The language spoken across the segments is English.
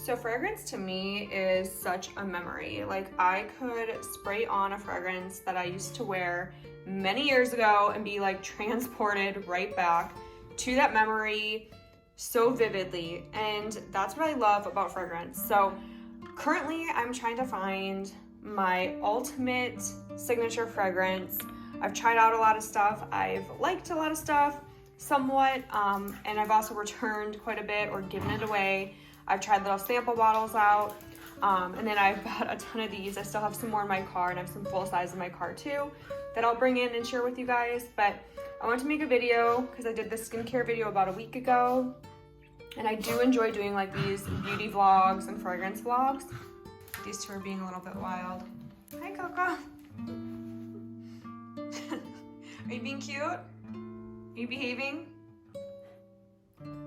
So fragrance to me is such a memory. Like I could spray on a fragrance that I used to wear many years ago and be like transported right back to that memory so vividly. And that's what I love about fragrance. So currently I'm trying to find my ultimate signature fragrance. I've tried out a lot of stuff. I've liked a lot of stuff somewhat. And I've also returned quite a bit or given it away. I've tried little sample bottles out, and then I've bought a ton of these. I still have some more in my car, and I have some full size in my car too that I'll bring in and share with you guys. But I want to make a video because I did this skincare video about a week ago, and I do enjoy doing like these beauty vlogs and fragrance vlogs. These two are being a little bit wild. Hi, Coco. Are you being cute? Are you behaving?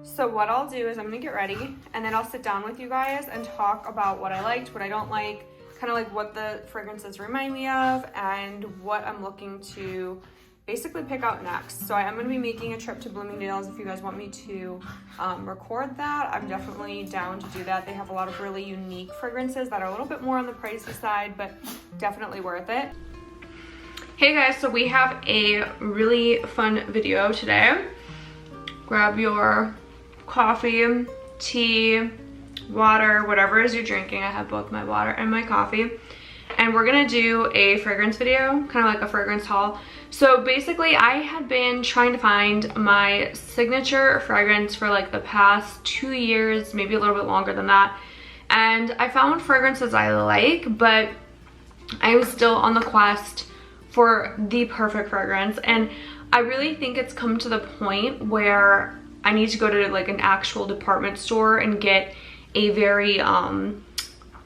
So what I'll do is I'm gonna get ready and then I'll sit down with you guys and talk about what I liked, what I don't like, kind of like what the fragrances remind me of and what I'm looking to basically pick out next. So I am gonna be making a trip to Bloomingdale's. If you guys want me to record that, I'm definitely down to do that. They have a lot of really unique fragrances that are a little bit more on the pricey side, but definitely worth it. Hey guys, so we have a really fun video today. Grab your coffee, tea, water, whatever it is you're drinking. I have both my water and my coffee. And we're gonna do a fragrance video, kind of like a fragrance haul. So basically I had been trying to find my signature fragrance for like the past 2 years, maybe a little bit longer than that. And I found fragrances I like, but I was still on the quest for the perfect fragrance. And I really think it's come to the point where I need to go to like an actual department store and get a very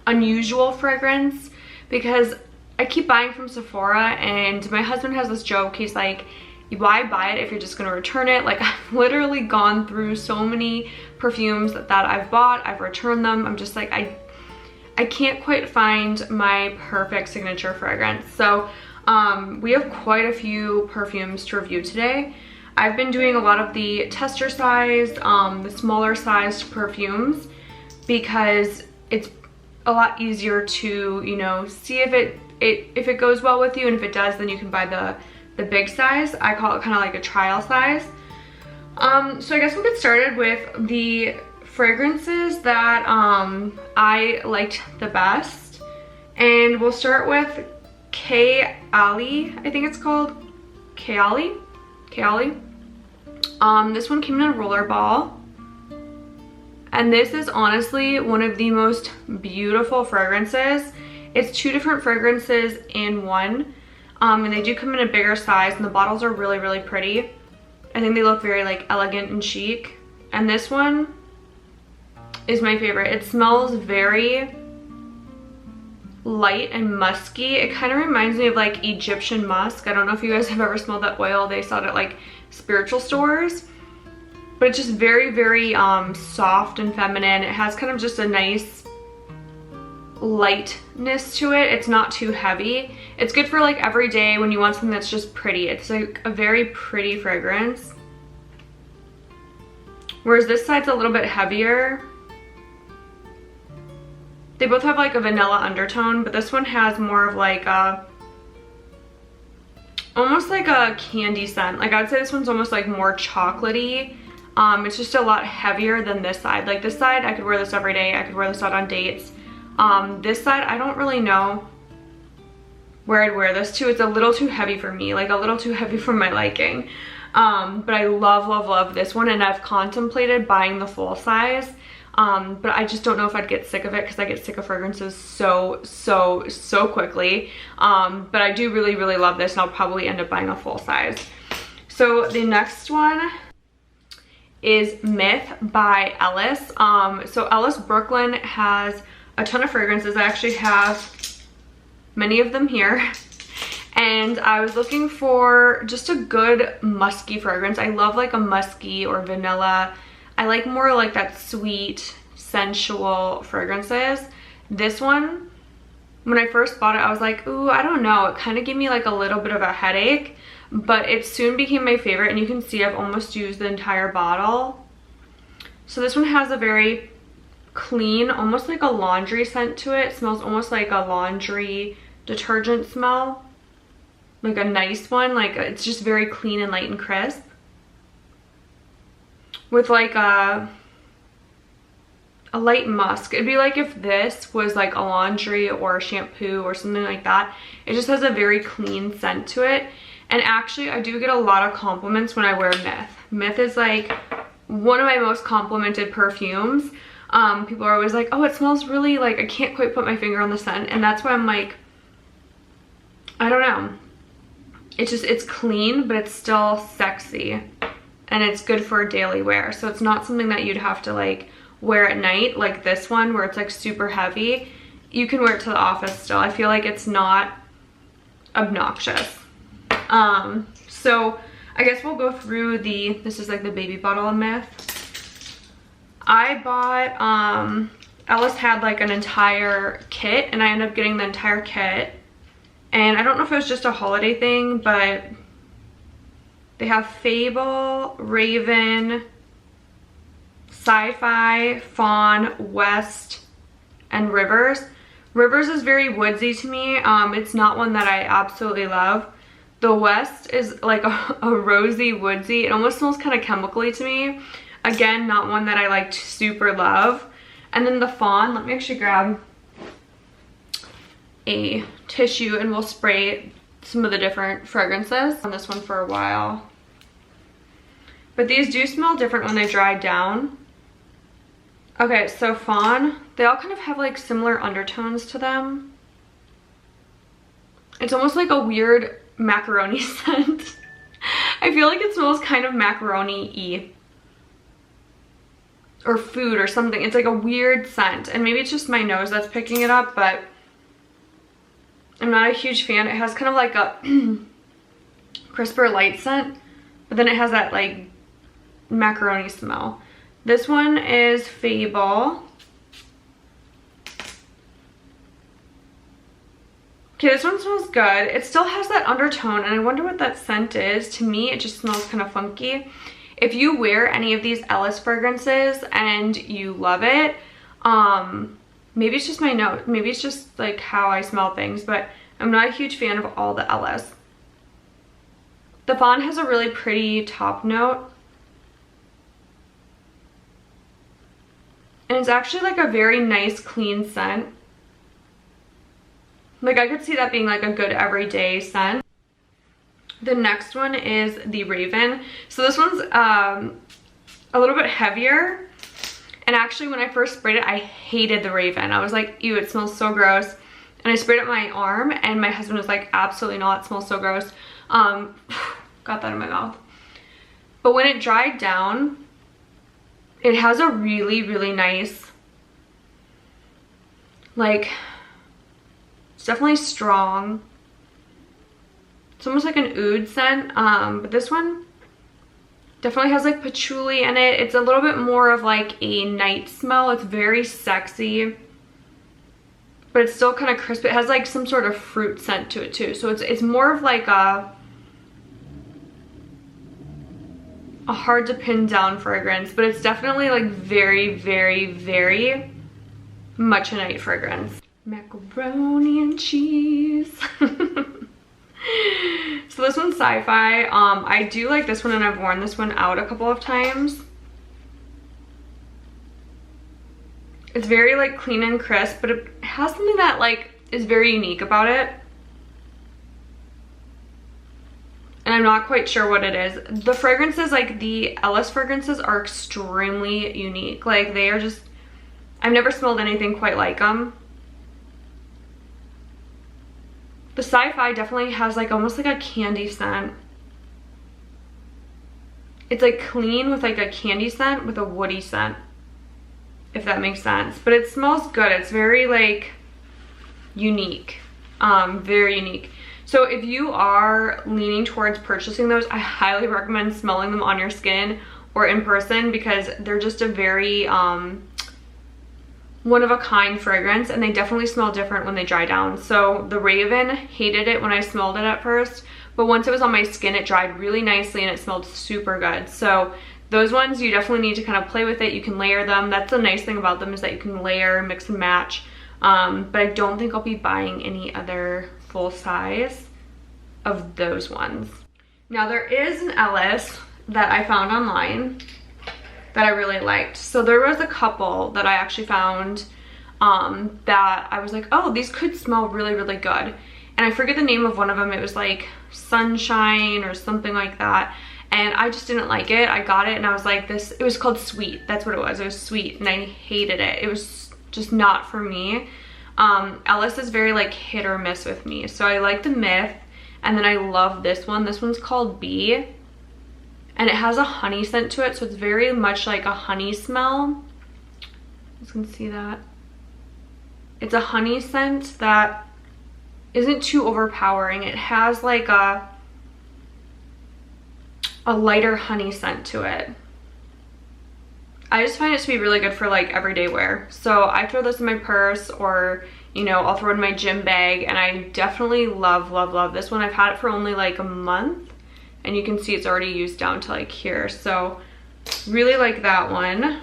unusual fragrance, because I keep buying from Sephora and my husband has this joke. He's like, why buy it if you're just gonna return it? Like I've literally gone through so many perfumes that I've bought, I've returned them. I'm just like, I can't quite find my perfect signature fragrance. So we have quite a few perfumes to review today. I've been doing a lot of the tester size, the smaller sized perfumes, because it's a lot easier to, you know, see if it goes well with you, and if it does, then you can buy the big size. I call it kind of like a trial size. So I guess we'll get started with the fragrances that I liked the best, and we'll start with Kayali, I think it's called. Kayali. This one came in a roller ball. And this is honestly one of the most beautiful fragrances. It's 2 different fragrances in one. And they do come in a bigger size, and the bottles are really, really pretty. I think they look very like elegant and chic. And this one is my favorite. It smells very light and musky. It kind of reminds me of like Egyptian musk. I don't know if you guys have ever smelled that oil. They sell it at like spiritual stores, but it's just very, very soft and feminine. It has kind of just a nice lightness to it. It's not too heavy. It's good for like every day when you want something that's just pretty. It's like a very pretty fragrance, whereas this side's a little bit heavier. They both have like a vanilla undertone, but this one has more of like a, almost like a candy scent. Like I'd say this one's almost like more chocolatey. It's just a lot heavier than this side. Like this side, I could wear this every day. I could wear this out on dates. This side, I don't really know where I'd wear this to. It's a little too heavy for me, like a little too heavy for my liking. But I love, love, love this one, and I've contemplated buying the full size. But I just don't know if I'd get sick of it, because I get sick of fragrances so quickly. But I do really, really love this, and I'll probably end up buying a full size. So the next one is Myth by Ellis. So Ellis Brooklyn has a ton of fragrances. I actually have many of them here. And I was looking for just a good musky fragrance. I love like a musky or vanilla. I like more like that sweet, sensual fragrances. This one, when I first bought it, I was like, ooh, I don't know. It kind of gave me like a little bit of a headache, but it soon became my favorite, and you can see I've almost used the entire bottle. So this one has a very clean, almost like a laundry scent to it. It smells almost like a laundry detergent smell. Like a nice one. Like it's just very clean and light and crisp. With like a light musk. It'd be like if this was like a laundry or a shampoo or something like that. It just has a very clean scent to it. And actually, I do get a lot of compliments when I wear Myth. Myth is like one of my most complimented perfumes. People are always like, oh, it smells really like, I can't quite put my finger on the scent. And that's why I'm like, I don't know. It's just, it's clean, but it's still sexy. And it's good for daily wear. So it's not something that you'd have to like wear at night, like this one where it's like super heavy. You can wear it to the office still. I feel like it's not obnoxious. So I guess we'll go through this is like the baby bottle of Myth. I bought, Ellis had like an entire kit and I ended up getting the entire kit. And I don't know if it was just a holiday thing, but they have Fable, Raven, Sci-Fi, Fawn, West, and Rivers. Rivers is very woodsy to me. It's not one that I absolutely love. The West is like a rosy woodsy. It almost smells kind of chemically to me. Again, not one that I like super love. And then the Fawn, let me actually grab a tissue and we'll spray some of the different fragrances on this one for a while. But these do smell different when they dry down. Okay, so Fawn, they all kind of have like similar undertones to them. It's almost like a weird macaroni scent. I feel like it smells kind of macaroni-y. Or food or something. It's like a weird scent. And maybe it's just my nose that's picking it up, but I'm not a huge fan. It has kind of like a crisper light scent, but then it has that like macaroni smell. This one is Fable. Okay, this one smells good. It still has that undertone, and I wonder what that scent is. To me, it just smells kind of funky. If you wear any of these Ellis fragrances and you love it, maybe it's just my nose. Maybe it's just like how I smell things, but I'm not a huge fan of all the Ellis. The Fawn has a really pretty top note. And it's actually like a very nice, clean scent. Like I could see that being like a good everyday scent. The next one is the Raven. So this one's a little bit heavier. And actually when I first sprayed it, I hated the Raven. I was like, ew, it smells so gross. And I sprayed it on my arm and my husband was like, absolutely not, it smells so gross. Got that in my mouth. But when it dried down, it has a really, really nice, like, it's definitely strong. It's almost like an oud scent, but this one definitely has like patchouli in it. It's a little bit more of like a night smell. It's very sexy, but it's still kind of crisp. It has like some sort of fruit scent to it too. So it's more of like a hard to pin down fragrance, but it's definitely like very, very, very much a night fragrance. Macaroni and cheese. So this one's Sci-Fi. I do like this one and I've worn this one out a couple of times. It's very like clean and crisp, but it has something that like is very unique about it. And I'm not quite sure what it is. The fragrances, like the Ellis fragrances, are extremely unique. Like they are just, I've never smelled anything quite like them. The Sci-Fi definitely has like almost like a candy scent. It's like clean with like a candy scent with a woody scent, if that makes sense. But it smells good. It's very like unique, very unique. So if you are leaning towards purchasing those, I highly recommend smelling them on your skin or in person, because they're just a very one-of-a-kind fragrance, and they definitely smell different when they dry down. So the Raven, hated it when I smelled it at first, but once it was on my skin, it dried really nicely and it smelled super good. So those ones you definitely need to kind of play with it. You can layer them. That's the nice thing about them, is that you can layer, mix and match. But I don't think I'll be buying any other full size of those ones. Now there is an Ellis that I found online that I really liked. So there was a couple that I actually found that I was like, oh, these could smell really, really good. And I forget the name of one of them. It was like Sunshine or something like that. And I just didn't like it. I got it and I was like, it was called Sweet. That's what it was. It was sweet and I hated it. It was just not for me. Ellis is very like hit or miss with me. So I like the Myth, and then I love this one. This one's called Bee, and it has a honey scent to it. So it's very much like a honey smell. You can see that. It's a honey scent that isn't too overpowering. It has like a lighter honey scent to it. I just find it to be really good for like everyday wear. So I throw this in my purse, or you know, I'll throw it in my gym bag, and I definitely love, love, love this one. I've had it for only like a month, and you can see it's already used down to like here. So really like that one.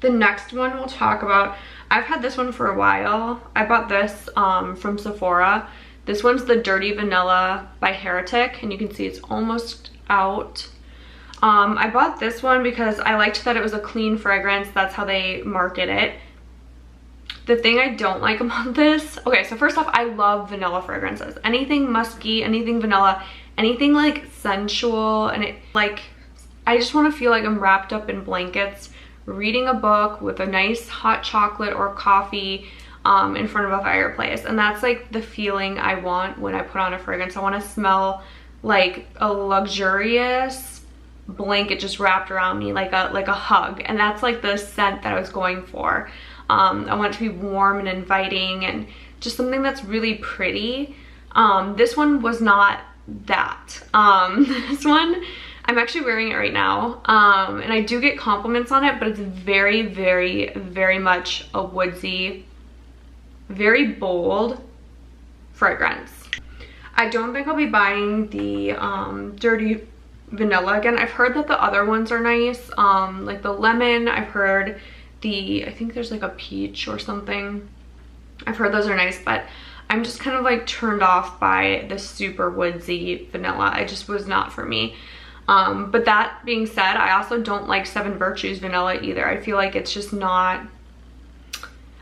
The next one we'll talk about, I've had this one for a while. I bought this from Sephora. This one's the Dirty Vanilla by Heretic, and you can see it's almost out. I bought this one because I liked that it was a clean fragrance. That's how they market it. The thing I don't like about this, okay, so first off, I love vanilla fragrances. Anything musky, anything vanilla, anything like sensual, and it like, I just want to feel like I'm wrapped up in blankets, reading a book with a nice hot chocolate or coffee in front of a fireplace. And that's like the feeling I want when I put on a fragrance. I want to smell like a luxurious blanket just wrapped around me, like a hug. And that's like the scent that I was going for. I want it to be warm and inviting and just something that's really pretty. This one was not that. This one, I'm actually wearing it right now, and I do get compliments on it, but it's very, very, very much a woodsy, very bold fragrance. I don't think I'll be buying the Dirty Vanilla again. I've heard that the other ones are nice, like the lemon. I've heard I think there's like a peach or something. I've heard those are nice, but I'm just kind of like turned off by the super woodsy vanilla. It just was not for me. But that being said, I also don't like Seven Virtues vanilla either. I feel like it's just not,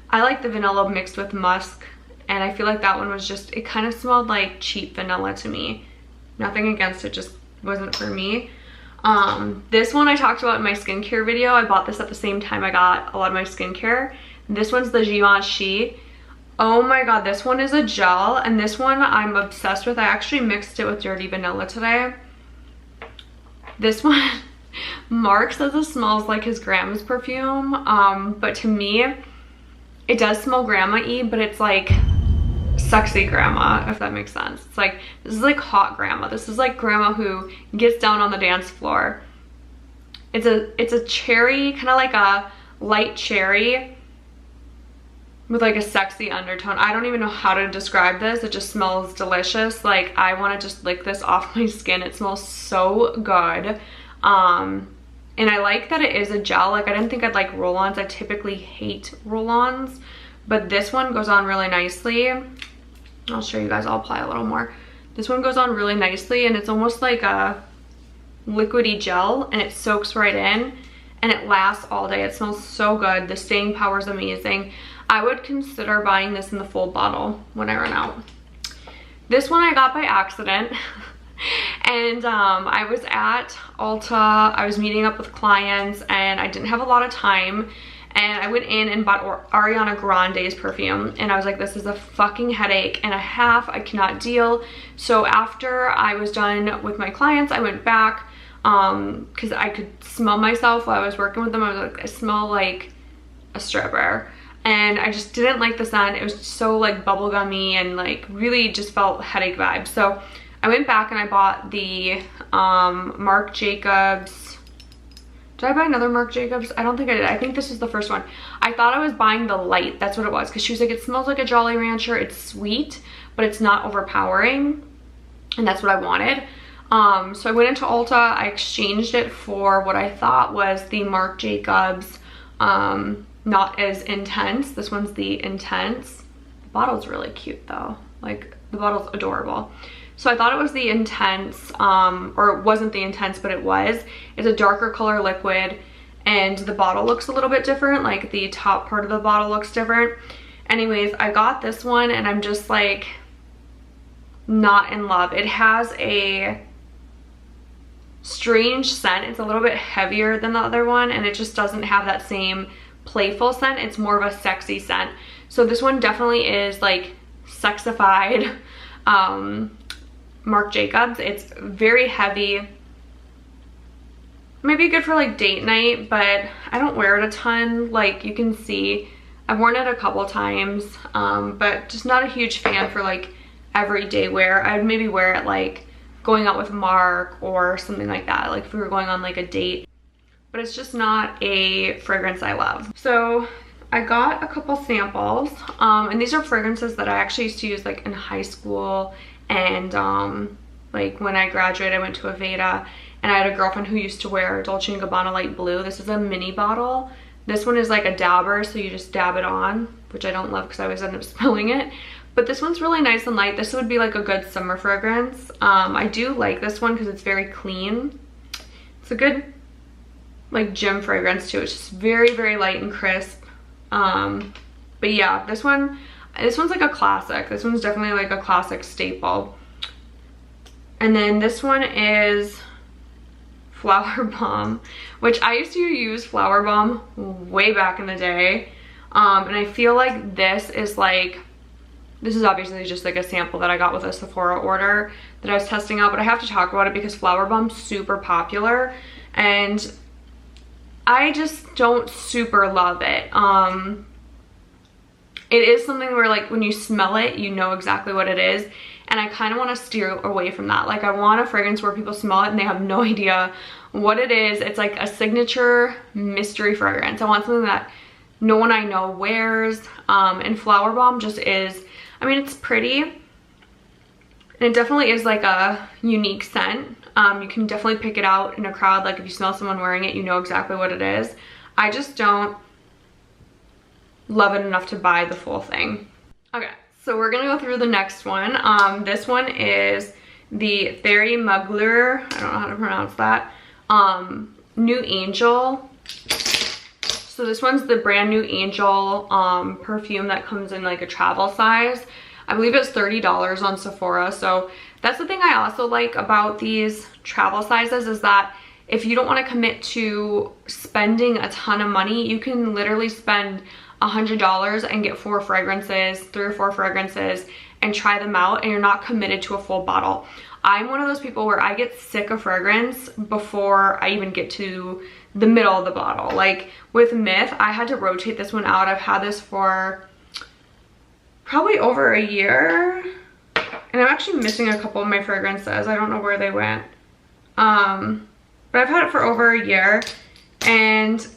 I like the vanilla mixed with musk, and I feel like that one was just, it kind of smelled like cheap vanilla to me. Nothing against it, just wasn't for me. This one I talked about in my skincare video. I bought this at the same time I got a lot of my skincare. This one's the Givenchy. Oh my god, this one is a gel, and this one I'm obsessed with. I actually mixed it with Dirty Vanilla today. This one, Mark says it smells like his grandma's perfume, but to me, it does smell grandma-y, but it's like sexy grandma, if that makes sense. It's like, this is like hot grandma. This is like grandma who gets down on the dance floor. It's a cherry, kind of like a light cherry with like a sexy undertone. I don't even know how to describe this. It just smells delicious. Like, I want to just lick this off my skin. It smells so good. And I like that it is a gel. Like, I didn't think I'd like roll-ons. I typically hate roll-ons, but this one goes on really nicely. I'll show you guys. I'll apply a little more. This one goes on really nicely, and it's almost like a liquidy gel, and it soaks right in, and it lasts all day. It smells so good. The staying power is amazing. I would consider buying this in the full bottle when I run out. This one I got by accident. And I was at Ulta. I was meeting up with clients, and I didn't have a lot of time. And I went in and bought Ariana Grande's perfume, and I was like, this is a fucking headache and a half. I cannot deal. So after I was done with my clients, I went back because I could smell myself while I was working with them. I was like, I smell like a stripper, and I just didn't like the scent. It was so like bubblegummy and like really just felt headache vibes. So I went back and I bought the Marc Jacobs. Did I buy another Marc Jacobs? I don't think I did. I think this is the first one. I thought I was buying the light. That's what it was, because she was like, it smells like a Jolly Rancher. It's sweet, but it's not overpowering. And that's what I wanted. So I went into Ulta, I exchanged it for what I thought was the Marc Jacobs, not as intense. This one's the intense. The bottle's really cute though. Like, the bottle's adorable. So I thought it was the intense, or it wasn't the intense, but it was. It's a darker color liquid, and the bottle looks a little bit different. Like, the top part of the bottle looks different. Anyways, I got this one, and I'm just like not in love. It has a strange scent. It's a little bit heavier than the other one, and it just doesn't have that same playful scent. It's more of a sexy scent. So this one definitely is like sexified Marc Jacobs. It's very heavy. Maybe good for like date night, but I don't wear it a ton. Like, you can see I've worn it a couple times, but just not a huge fan for like everyday wear. I'd maybe wear it like going out with Mark or something like that, like if we were going on like a date, but it's just not a fragrance I love. So I got a couple samples, and these are fragrances that I actually used to use like in high school, and like when I graduated I went to Aveda, and I had a girlfriend who used to wear Dolce & Gabbana Light Blue. This is a mini bottle. This one is like a dabber, so you just dab it on, which I don't love because I always end up spilling it. But this one's really nice and light. This would be like a good summer fragrance. I do like this one because it's very clean. It's a good like gym fragrance too. It's just very, very light and crisp. But yeah, this one's like a classic. This one's definitely like a classic staple. And then this one is Flower Bomb, which I used to use Flower Bomb way back in the day. And I feel like this is obviously just like a sample that I got with a Sephora order that I was testing out, but I have to talk about it because Flower Bomb's super popular and I just don't super love it. It is something where like when you smell it, you know exactly what it is, and I kind of want to steer away from that. Like, I want a fragrance where people smell it and they have no idea what it is. It's like a signature mystery fragrance. I want something that no one I know wears, and Flower Bomb just is, I mean, it's pretty, and it definitely is like a unique scent. You can definitely pick it out in a crowd. Like, if you smell someone wearing it, you know exactly what it is. I just don't love it enough to buy the full thing. Okay, so we're gonna go through the next one. This one is the Thierry Mugler, I don't know how to pronounce that, New Angel. So this one's the brand new Angel perfume that comes in like a travel size. I believe it's $30 on Sephora. So that's the thing I also like about these travel sizes, is that if you don't want to commit to spending a ton of money, you can literally spend $100 and get 4 fragrances, 3 or 4 fragrances, and try them out, and you're not committed to a full bottle. I'm one of those people where I get sick of fragrance before I even get to the middle of the bottle. Like with Myth, I had to rotate this one out. I've had this for probably over a year, and I'm actually missing a couple of my fragrances. I don't know where they went, but I've had it for over a year, and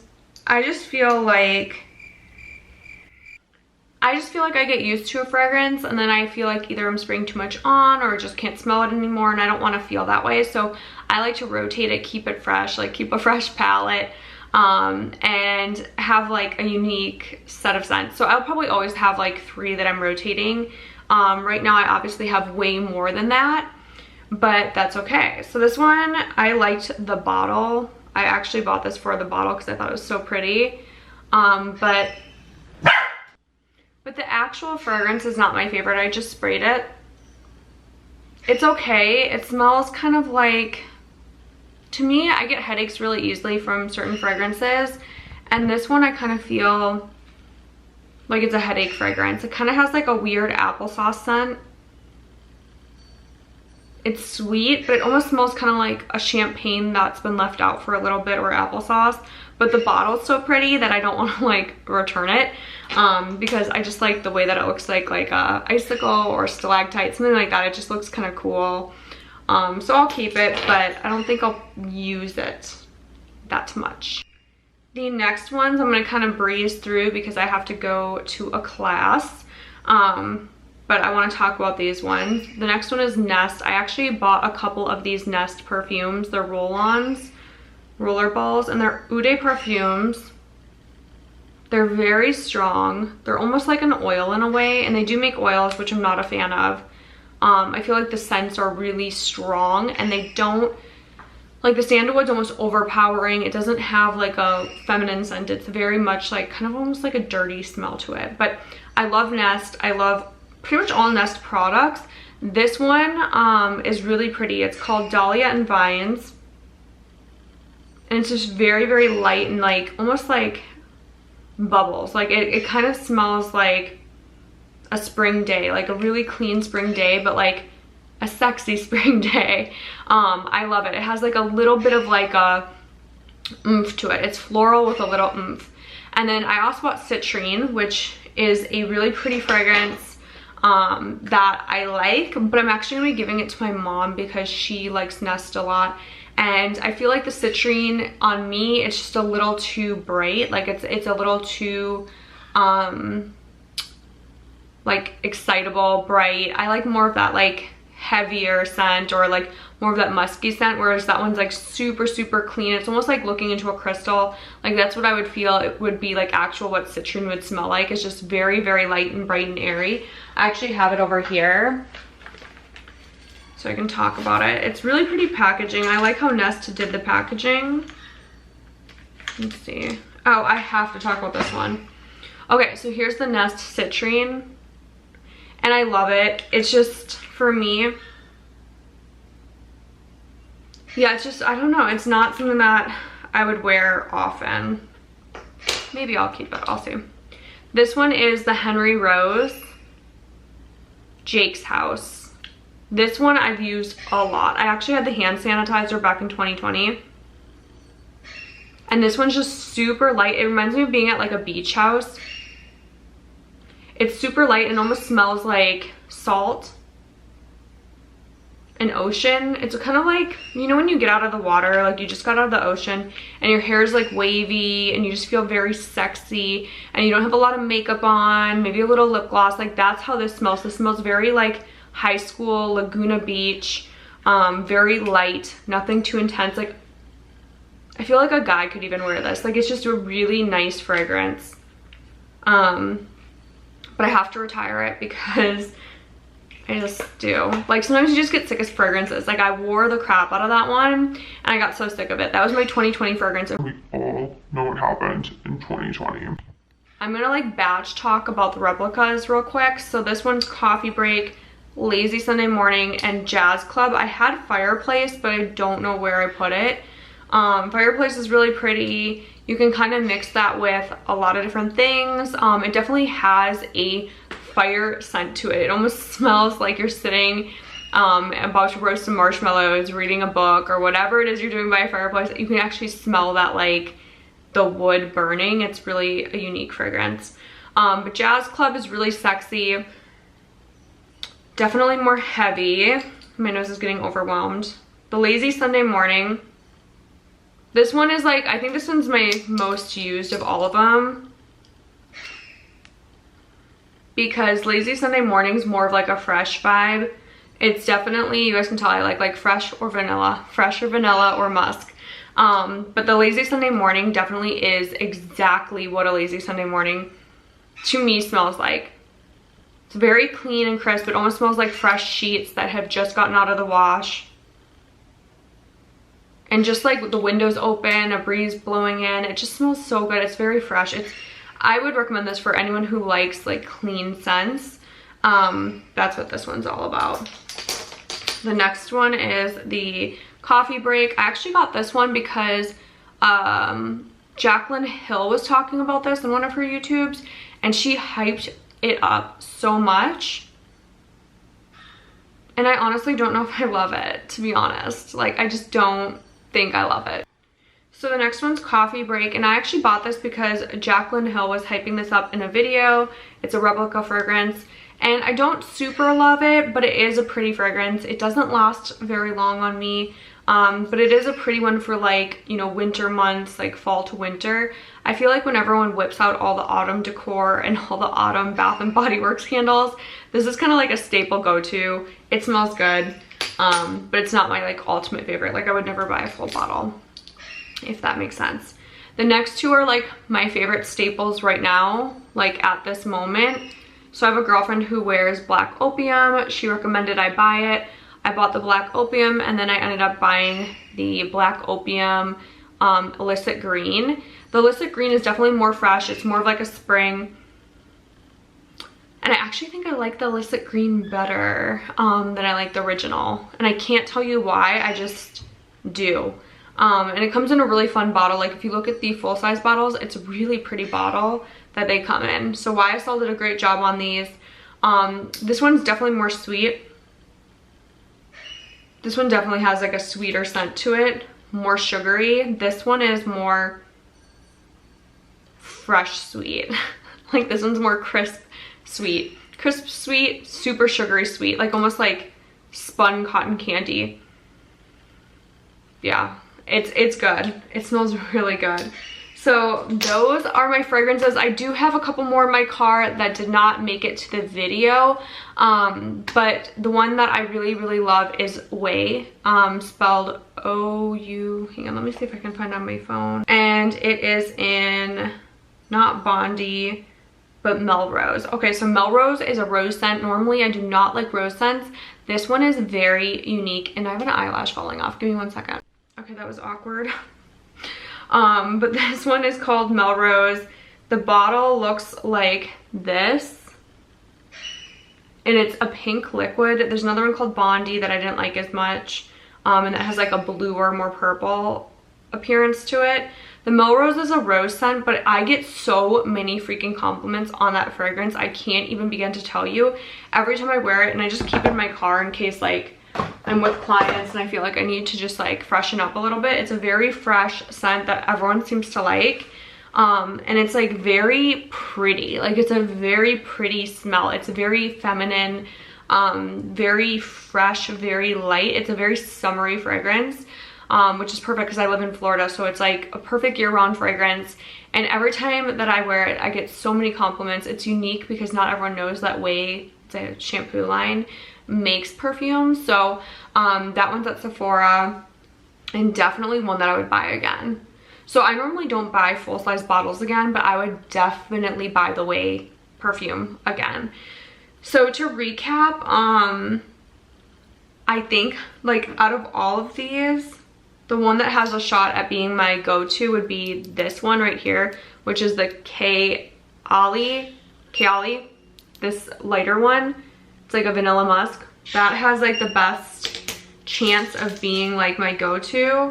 I just feel like I get used to a fragrance, and then I feel like either I'm spraying too much on or just can't smell it anymore, and I don't want to feel that way. So I like to rotate it, keep it fresh, like keep a fresh palette, and have like a unique set of scents. So I'll probably always have like 3 that I'm rotating. Right now I obviously have way more than that, but that's okay. So this one, I liked the bottle. I actually bought this for the bottle because I thought it was so pretty. But the actual fragrance is not my favorite. I just sprayed it. It's okay. It smells kind of like, to me, I get headaches really easily from certain fragrances, and this one I kind of feel like it's a headache fragrance. It kind of has like a weird applesauce scent. It's sweet, but it almost smells kind of like a champagne that's been left out for a little bit, or applesauce. But the bottle's so pretty that I don't want to like return it, because I just like the way that it looks like a icicle or stalactite, something like that. It just looks kind of cool. So I'll keep it, but I don't think I'll use it that much. The next ones I'm going to kind of breeze through because I have to go to a class. but I want to talk about these ones. The next one is Nest. I actually bought a couple of these Nest perfumes. They're roll-ons, roller balls, and they're Eau perfumes. They're very strong. They're almost like an oil in a way, and they do make oils, which I'm not a fan of. I feel like the scents are really strong, and they don't, like the sandalwood's almost overpowering. It doesn't have like a feminine scent. It's very much like kind of almost like a dirty smell to it. But I love Nest. I love pretty much all Nest products. This one is really pretty. It's called Dahlia and Vines. And it's just very, very light and like almost like bubbles. Like it kind of smells like a spring day, like a really clean spring day, but like a sexy spring day. I love it. It has like a little bit of like a oomph to it. It's floral with a little oomph. And then I also bought Citrine, which is a really pretty fragrance that I like, but I'm actually gonna be giving it to my mom because she likes Nest a lot. And I feel like the Citrine on me, it's just a little too bright. Like it's a little too like excitable, bright. I like more of that like heavier scent, or like more of that musky scent, whereas that one's like super, super clean. It's almost like looking into a crystal. Like that's what I would feel it would be like actual what Citrine would smell like. It's just very, very light and bright and airy. I actually have it over here so I can talk about it. It's really pretty packaging. I like how Nest did the packaging. Let's see. Oh, I have to talk about this one. Okay, so here's the Nest Citrine. And I love it. It's just, for me, yeah, it's just, I don't know. It's not something that I would wear often. Maybe I'll keep it. I'll see. This one is the Henry Rose Jake's House. This one I've used a lot. I actually had the hand sanitizer back in 2020. And this one's just super light. It reminds me of being at like a beach house. It's super light and almost smells like salt and ocean. It's kind of like, you know when you get out of the water, like you just got out of the ocean and your hair is like wavy and you just feel very sexy and you don't have a lot of makeup on, maybe a little lip gloss. Like that's how this smells. This smells very like high school, Laguna Beach, very light, nothing too intense. Like I feel like a guy could even wear this. Like it's just a really nice fragrance. But I have to retire it because I just do. Like sometimes you just get sick of fragrances. Like I wore the crap out of that one and I got so sick of it. That was my 2020 fragrance. We all know what happened in 2020. I'm gonna like batch talk about the replicas real quick. So this one's Coffee Break, Lazy Sunday Morning, and Jazz Club. I had Fireplace, but I don't know where I put it. Fireplace is really pretty. You can kind of mix that with a lot of different things. It definitely has a fire scent to it. It almost smells like you're sitting about to roast some marshmallows, reading a book, or whatever it is you're doing by a fireplace. You can actually smell that like the wood burning. It's really a unique fragrance. But Jazz Club is really sexy. Definitely more heavy. My nose is getting overwhelmed. The Lazy Sunday Morning. This one is like, I think this one's my most used of all of them. Because Lazy Sunday Morning is more of like a fresh vibe. It's definitely, you guys can tell I like fresh or vanilla. Fresh or vanilla or musk. But the Lazy Sunday Morning definitely is exactly what a Lazy Sunday Morning to me smells like. It's very clean and crisp. It almost smells like fresh sheets that have just gotten out of the wash. And just like the windows open, a breeze blowing in, it just smells so good. It's very fresh. I would recommend this for anyone who likes like clean scents. That's what this one's all about. The next one is the Coffee Break. I actually got this one because Jaclyn Hill was talking about this in one of her YouTubes and she hyped it up so much. And I honestly don't know if I love it, to be honest. Like I just don't think I love it. So the next one's Coffee Break, and I actually bought this because Jaclyn Hill was hyping this up in a video. It's a replica fragrance and I don't super love it, but it is a pretty fragrance. It doesn't last very long on me. But it is a pretty one for like, you know, winter months, like fall to winter. I feel like when everyone whips out all the autumn decor and all the autumn Bath and Body Works candles, this is kind of like a staple go-to. It smells good, but it's not my like ultimate favorite. Like I would never buy a full bottle, if that makes sense. The next two are like my favorite staples right now, like at this moment. So I have a girlfriend who wears Black Opium. She recommended I buy it. I bought the Black Opium, and then I ended up buying the Black Opium Illicit Green. The Illicit Green is definitely more fresh. It's more of like a spring. And I actually think I like the Illicit Green better than I like the original. And I can't tell you why, I just do. And it comes in a really fun bottle. Like if you look at the full-size bottles, it's a really pretty bottle that they come in. So YSL did a great job on these. This one's definitely more sweet. This one definitely has like a sweeter scent to it, more sugary. This one is more fresh sweet. Like this one's more crisp sweet. Crisp sweet, super sugary sweet, like almost like spun cotton candy. Yeah, it's good. It smells really good. So those are my fragrances. I do have a couple more in my car that did not make it to the video, but the one that I really love is Ouai, spelled O-U, hang on, let me see if I can find it on my phone. And it is in, not Bondi, but Melrose. Okay, so Melrose is a rose scent. Normally I do not like rose scents. This one is very unique, and I have an eyelash falling off. Give me 1 second. Okay, that was awkward. But this one is called Melrose. The bottle looks like this, and it's a pink liquid. There's another one called Bondi that I didn't like as much, and that has like a blue or more purple appearance to it. The Melrose is a rose scent, but I get so many freaking compliments on that fragrance. I can't even begin to tell you. Every time I wear it, and I just keep it in my car in case like I'm with clients and I feel like I need to just like freshen up a little bit. It's a very fresh scent that everyone seems to like. And it's like very pretty. Like it's a very pretty smell. It's very feminine, very fresh, very light. It's a very summery fragrance, which is perfect because I live in Florida. So it's like a perfect year-round fragrance. And every time that I wear it, I get so many compliments. It's unique because not everyone knows that Ouai, the shampoo line, makes perfume. So that one's at Sephora, and definitely one that I would buy again. So I normally don't buy full-size bottles again, but I would definitely buy the Ouai perfume again. So to recap, I think like out of all of these, the one that has a shot at being my go-to would be this one right here, which is the Kayali, this lighter one. It's like a Vanilla Musk. That has like the best chance of being like my go-to.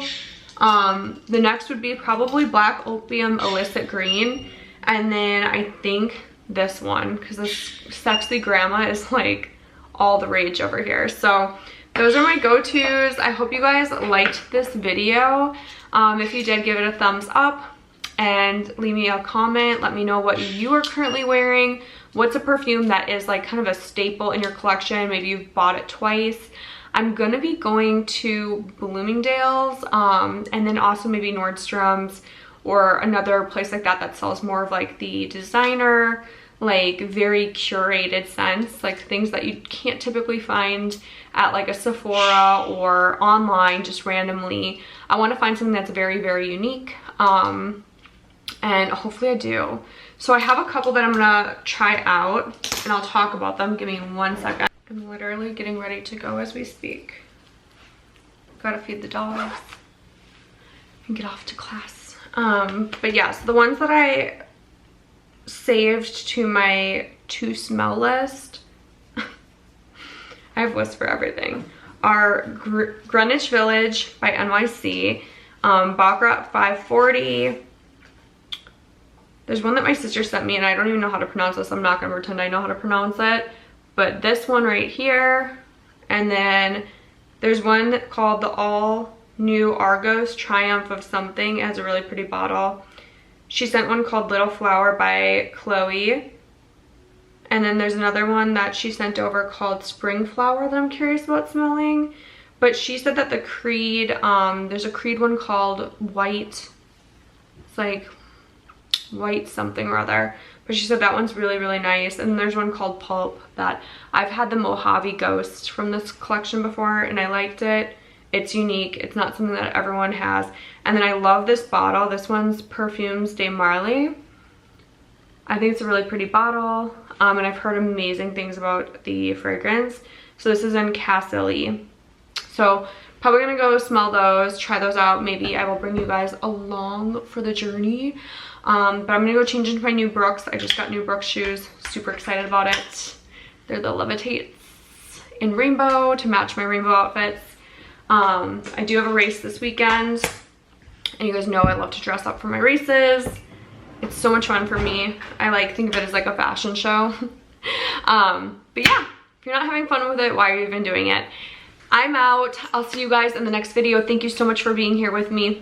The next would be probably Black Opium Illicit Green. And then I think this one, because this Sexy Grandma is like all the rage over here. So those are my go-tos. I hope you guys liked this video. If you did, give it a thumbs up and leave me a comment. Let me know what you are currently wearing. What's a perfume that is like kind of a staple in your collection? Maybe you've bought it twice. I'm gonna be going to Bloomingdale's, and then also maybe Nordstrom's or another place like that that sells more of like the designer, like very curated scents, like things that you can't typically find at like a Sephora or online just randomly. I want to find something that's very unique, and hopefully I do. So I have a couple that I'm gonna try out and I'll talk about them. Give me 1 second. I'm literally getting ready to go as we speak. Gotta feed the dogs and get off to class. But yeah, so the ones that I saved to my to smell list, I have lists for everything, are Greenwich Village by NYC, Baccarat 540. There's one that my sister sent me and I don't even know how to pronounce this. I'm not gonna pretend I know how to pronounce it. But this one right here, and then there's one called the All New Argos Triumph of Something. It has a really pretty bottle. She sent one called Little Flower by Chloe. And then there's another one that she sent over called Spring Flower that I'm curious about smelling. But she said that the Creed, there's a Creed one called White. It's like white something or other. But she said that one's really, really nice. And there's one called Pulp that I've had the Mojave Ghost from this collection before and I liked it. It's unique. It's not something that everyone has. And then I love this bottle. This one's Perfumes de Marly. I think it's a really pretty bottle. And I've heard amazing things about the fragrance. So this is in Cavalli. So probably gonna go smell those, try those out. Maybe I will bring you guys along for the journey. But I'm gonna go change into my new Brooks. I just got new Brooks shoes. Super excited about it. They're the Levitates in rainbow to match my rainbow outfits. I do have a race this weekend. And you guys know I love to dress up for my races. It's so much fun for me. I like think of it as like a fashion show. But yeah, if you're not having fun with it, why are you even doing it? I'm out. I'll see you guys in the next video. Thank you so much for being here with me.